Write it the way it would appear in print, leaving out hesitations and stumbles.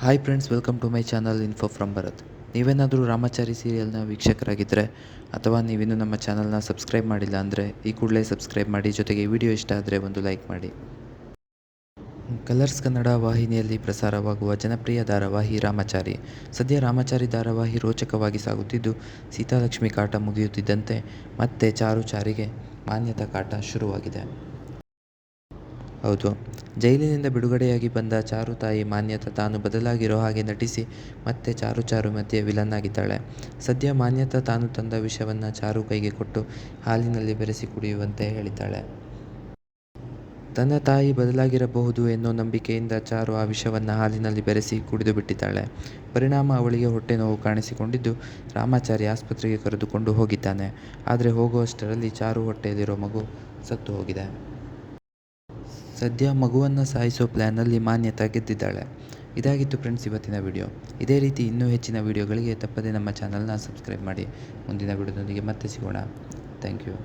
Hi friends, welcome to my channel info from Bharat. ನೀವೇನಾದರೂ ರಾಮಾಚಾರಿ ಸೀರಿಯಲ್ನ ವೀಕ್ಷಕರಾಗಿದ್ದರೆ ಅಥವಾ ನೀವಿನ್ನೂ ನಮ್ಮ ಚಾನಲ್ನ ಸಬ್ಸ್ಕ್ರೈಬ್ ಮಾಡಿಲ್ಲ ಅಂದರೆ ಈ ಕೂಡಲೇ ಸಬ್ಸ್ಕ್ರೈಬ್ ಮಾಡಿ. ಜೊತೆಗೆ ವಿಡಿಯೋ ಇಷ್ಟ ಆದರೆ ಒಂದು ಲೈಕ್ ಮಾಡಿ. ಕಲರ್ಸ್ ಕನ್ನಡ ವಾಹಿನಿಯಲ್ಲಿ ಪ್ರಸಾರವಾಗುವ ಜನಪ್ರಿಯ ಧಾರಾವಾಹಿ ರಾಮಾಚಾರಿ. ಸದ್ಯ ರಾಮಾಚಾರಿ ಧಾರಾವಾಹಿ ರೋಚಕವಾಗಿ ಸಾಗುತ್ತಿದ್ದು, ಸೀತಾಲಕ್ಷ್ಮಿ ಕಾಟ ಮುಗಿಯುತ್ತಿದ್ದಂತೆ ಮತ್ತೆ ಚಾರುಚಾರಿಗೆ ಮಾನ್ಯತಾ ಕಾಟ ಶುರುವಾಗಿದೆ. ಹೌದು, ಜೈಲಿನಿಂದ ಬಿಡುಗಡೆಯಾಗಿ ಬಂದ ಚಾರು ತಾಯಿ ಮಾನ್ಯತಾ ತಾನು ಬದಲಾಗಿರೋ ಹಾಗೆ ನಟಿಸಿ ಮತ್ತೆ ಚಾರು ಮಧ್ಯೆ ವಿಲನ್ ಆಗಿದ್ದಾಳೆ. ಸದ್ಯ ಮಾನ್ಯತಾ ತಾನು ತಂದ ವಿಷವನ್ನು ಚಾರು ಕೈಗೆ ಕೊಟ್ಟು ಹಾಲಿನಲ್ಲಿ ಬೆರೆಸಿ ಕುಡಿಯುವಂತೆ ಹೇಳಿದ್ದಾಳೆ. ತನ್ನ ತಾಯಿ ಬದಲಾಗಿರಬಹುದು ಎನ್ನೋ ನಂಬಿಕೆಯಿಂದ ಚಾರು ಆ ವಿಷವನ್ನು ಹಾಲಿನಲ್ಲಿ ಬೆರೆಸಿ ಕುಡಿದು ಬಿಟ್ಟಿದ್ದಾಳೆ. ಪರಿಣಾಮ ಅವಳಿಗೆ ಹೊಟ್ಟೆ ನೋವು ಕಾಣಿಸಿಕೊಂಡಿದ್ದು, ರಾಮಾಚಾರಿ ಆಸ್ಪತ್ರೆಗೆ ಕರೆದುಕೊಂಡು ಹೋಗಿದ್ದಾನೆ. ಆದರೆ ಹೋಗುವಷ್ಟರಲ್ಲಿ ಚಾರು ಹೊಟ್ಟೆಯಲ್ಲಿರೋ ಮಗು ಸತ್ತು ಹೋಗಿದೆ. ಸದ್ಯ ಮಗುವನ್ನು ಸಾಯಿಸೋ ಪ್ಲ್ಯಾನಲ್ಲಿ ಮಾನ್ಯತಾ ಗೆದ್ದಿದ್ದಾಳೆ. ಇದಾಗಿತ್ತು ಫ್ರೆಂಡ್ಸ್ ಇವತ್ತಿನ ವಿಡಿಯೋ. ಇದೇ ರೀತಿ ಇನ್ನೂ ಹೆಚ್ಚಿನ ವಿಡಿಯೋಗಳಿಗೆ ತಪ್ಪದೇ ನಮ್ಮ ಚಾನಲ್ನ ಸಬ್ಸ್ಕ್ರೈಬ್ ಮಾಡಿ. ಮುಂದಿನ ವಿಡಿಯೋದೊಂದಿಗೆ ಮತ್ತೆ ಸಿಗೋಣ. Thank you.